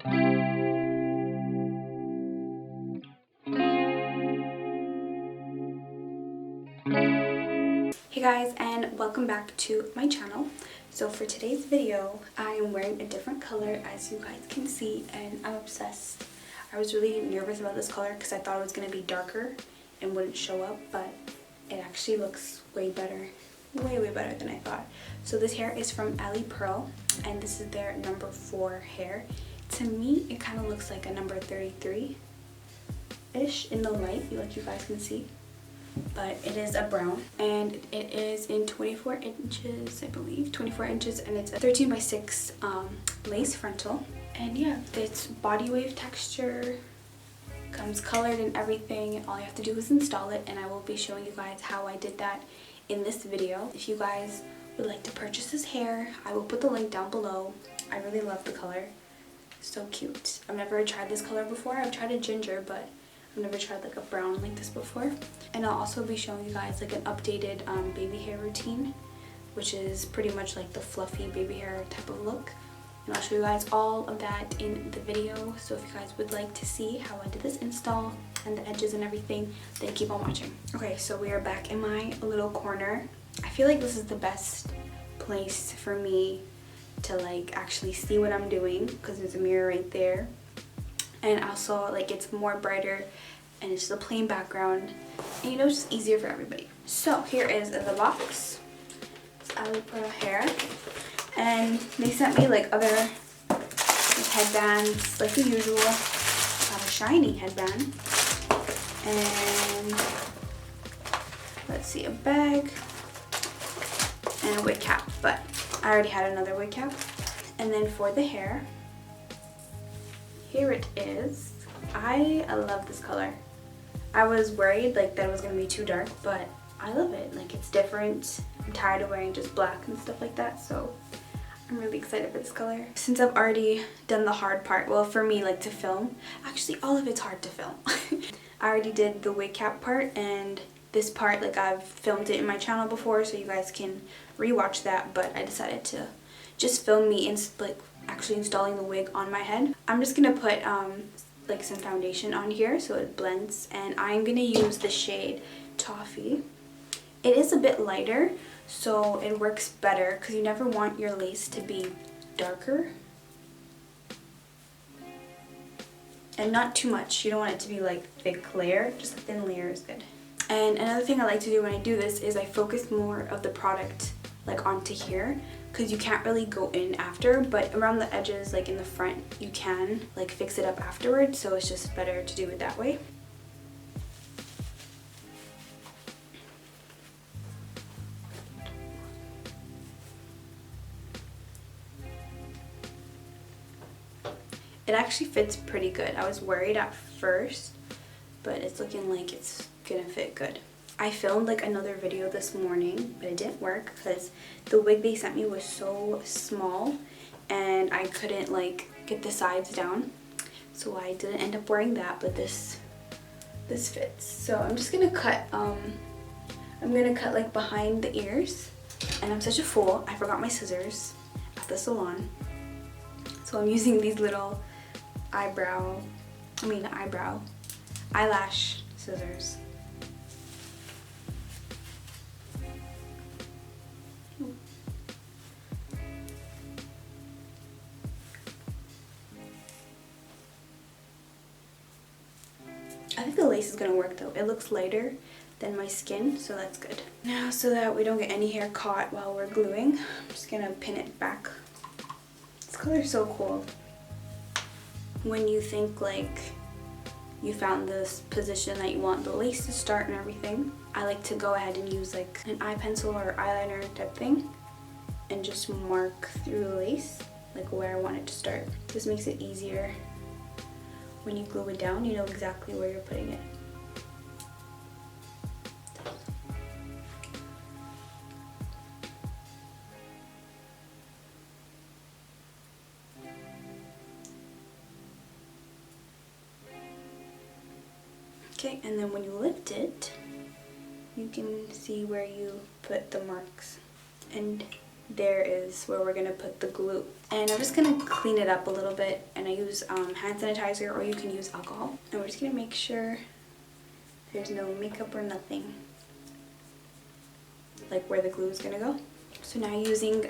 Hey guys, and welcome back to my channel. So for today's video, I am wearing a different color, as you guys can see, and I'm obsessed. I was really nervous about this color because I thought it was going to be darker and wouldn't show up, but it actually looks way better. Way better than I thought. So this hair is from Ali Pearl, and this is their number 4 hair. To me, it kind of looks like a number 33-ish in the light, like you guys can see. But it is a brown, and it is in 24 inches, I believe, 24 inches, and it's a 13 by 6 lace frontal. And yeah, it's body wave texture, comes colored and everything, and all you have to do is install it, and I will be showing you guys how I did that in this video. If you guys would like to purchase this hair, I will put the link down below. I really love the color, so cute. I've never tried this color before. I've tried a ginger, but I've never tried like a brown like this before. And I'll also be showing you guys like an updated baby hair routine, which is pretty much like the fluffy baby hair type of look. And I'll show you guys all of that in the video. So if you guys would like to see how I did this install and the edges and everything, then keep on watching. Okay, so we are back in my little corner. I feel like this is the best place for me to like actually see what I'm doing, because there's a mirror right there. And also like it's more brighter and it's just a plain background, and you know, it's just easier for everybody. So here is the box. It's Ali Pearl hair, and they sent me like other headbands like the usual. Got a shiny headband, and let's see, a bag and a wig cap, but I already had another wig cap. And then for the hair, here it is. I love this color. I was worried like that it was gonna be too dark, but I love it. Like, it's different. I'm tired of wearing just black and stuff like that, so I'm really excited for this color. Since I've already done the hard part, well, for me, like to film, actually all of it's hard to film. I already did the wig cap part, and this part, like, I've filmed it in my channel before, so you guys can rewatch that, but I decided to just film me like actually installing the wig on my head. I'm just gonna put like some foundation on here so it blends, and I'm gonna use the shade Toffee. It is a bit lighter, so it works better because you never want your lace to be darker and not too much. You don't want it to be like thick layer, just a thin layer is good. And another thing I like to do when I do this is I focus more of the product like onto here, because you can't really go in after, but around the edges, like in the front, you can like fix it up afterwards, so it's just better to do it that way. It actually fits pretty good. I was worried at first, but it's looking like it's gonna fit good. I filmed like another video this morning, but it didn't work because the wig they sent me was so small and I couldn't like get the sides down, so I didn't end up wearing that, but this fits. So I'm just gonna cut like behind the ears, and I'm such a fool, I forgot my scissors at the salon, so I'm using these little eyelash scissors. I think the lace is going to work though. It looks lighter than my skin, so that's good. Now, so that we don't get any hair caught while we're gluing, I'm just going to pin it back. This color is so cool. When you think like you found this position that you want the lace to start and everything, I like to go ahead and use like an eye pencil or eyeliner type thing and just mark through the lace like where I want it to start. This makes it easier. When you glue it down, you know exactly where you're putting it. Okay, and then when you lift it, you can see where you put the marks. And there is where we're gonna put the glue. And I'm just gonna clean it up a little bit, and I use hand sanitizer, or you can use alcohol. And we're just gonna make sure there's no makeup or nothing, like where the glue is gonna go. So now using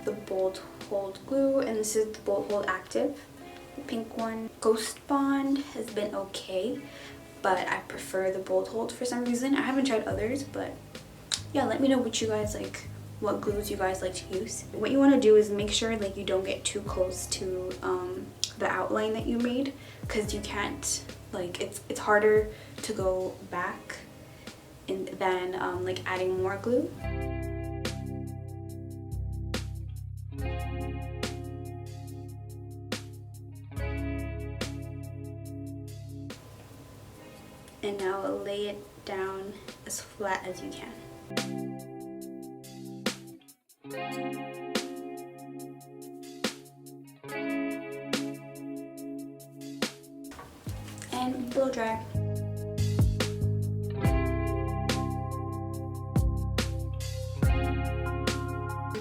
the Bold Hold glue, and this is the Bold Hold Active, the pink one. Ghost Bond has been okay, but I prefer the Bold Hold for some reason. I haven't tried others, but yeah, let me know what you guys like, what glues you guys like to use. What you want to do is make sure like you don't get too close to the outline that you made, because you can't, like, it's harder to go back than like adding more glue. And now lay it down as flat as you can. And blow dry.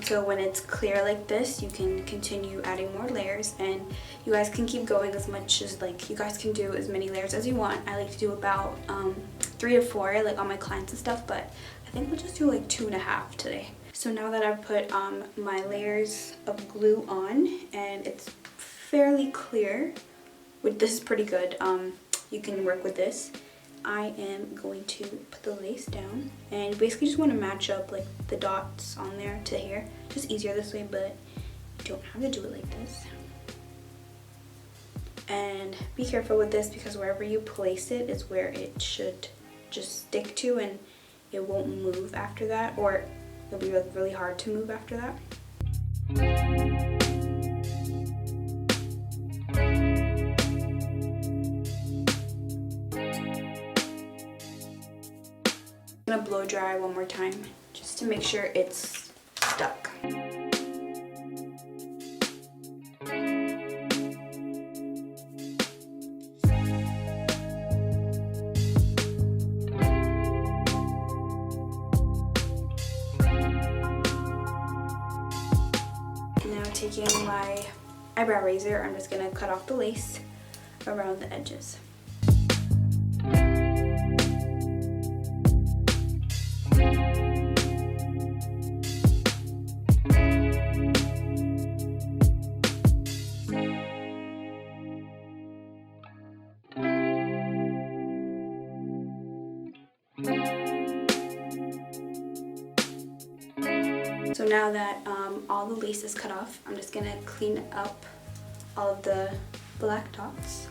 So when it's clear like this, you can continue adding more layers, and you guys can keep going as much as, like, you guys can do as many layers as you want. I like to do about 3 to 4, like on my clients and stuff, but I think we'll just do like 2.5 today. So now that I've put my layers of glue on and it's fairly clear, this is pretty good, you can work with this. I am going to put the lace down, and you basically just want to match up like the dots on there to here. Just easier this way, but you don't have to do it like this. And be careful with this, because wherever you place it is where it should just stick to, and it won't move after that, or it'll be like really hard to move after that. I'm gonna blow dry one more time just to make sure it's stuck. Now taking my eyebrow razor, I'm just gonna cut off the lace around the edges. So now that all the lace is cut off, I'm just gonna clean up all of the black dots.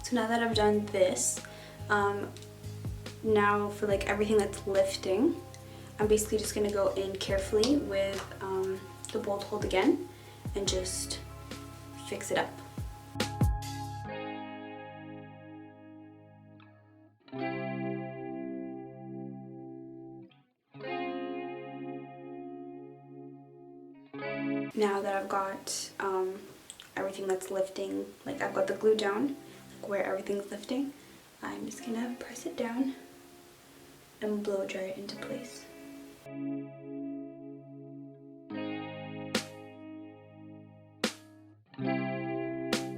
So now that I've done this, now for like everything that's lifting, I'm basically just gonna go in carefully with the Bold Hold again and just fix it up. Now that I've got everything that's lifting, like I've got the glue down, like where everything's lifting, I'm just gonna press it down and blow dry it into place.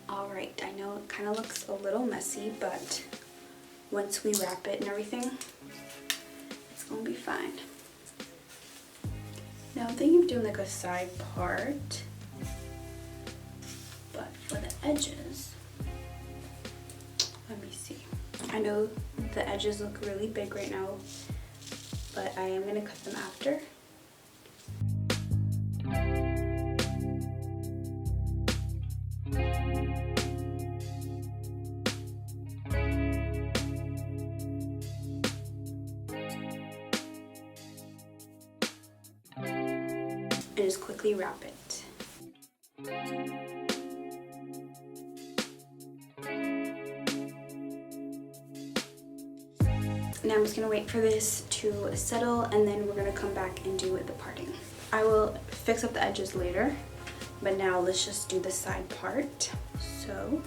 Alright, I know it kind of looks a little messy, but once we wrap it and everything, it's gonna be fine. Now I'm thinking of doing like a side part, but for the edges, let me see. I know the edges look really big right now, but I am gonna cut them after. And just quickly wrap it. Now I'm just gonna wait for this to settle, and then we're gonna come back and do the parting. I will fix up the edges later, but now let's just do the side part. So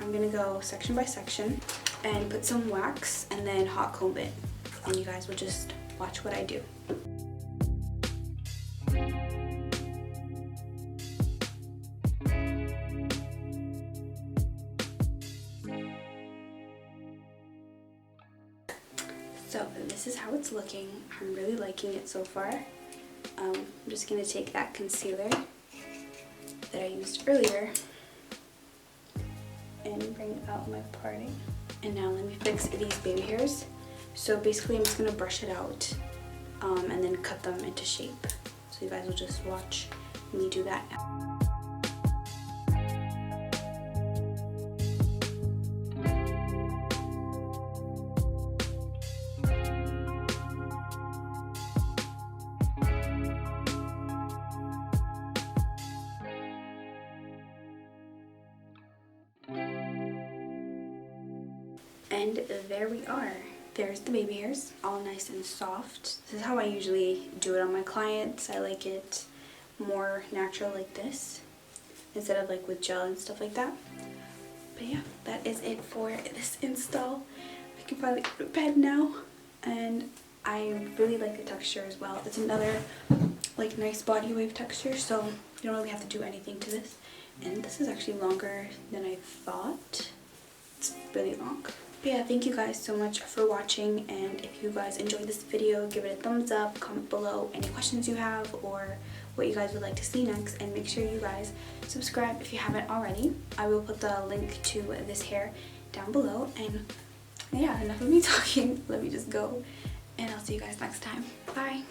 I'm gonna go section by section and put some wax and then hot comb it. And you guys will just watch what I do. So this is how it's looking. I'm really liking it so far. I'm just gonna take that concealer that I used earlier and bring out my parting. And now let me fix these baby hairs. So basically I'm just gonna brush it out and then cut them into shape. So you guys will just watch me do that now. And there we are. There's the baby hairs, all nice and soft. This is how I usually do it on my clients. I like it more natural like this, instead of like with gel and stuff like that. But yeah, that is it for this install. I can finally go to bed now, and I really like the texture as well. It's another like nice body wave texture, so you don't really have to do anything to this. And this is actually longer than I thought. It's really long. But yeah, thank you guys so much for watching, and if you guys enjoyed this video, give it a thumbs up, comment below any questions you have or what you guys would like to see next, and make sure you guys subscribe if you haven't already. I will put the link to this hair down below, and yeah, enough of me talking. Let me just go, and I'll see you guys next time. Bye!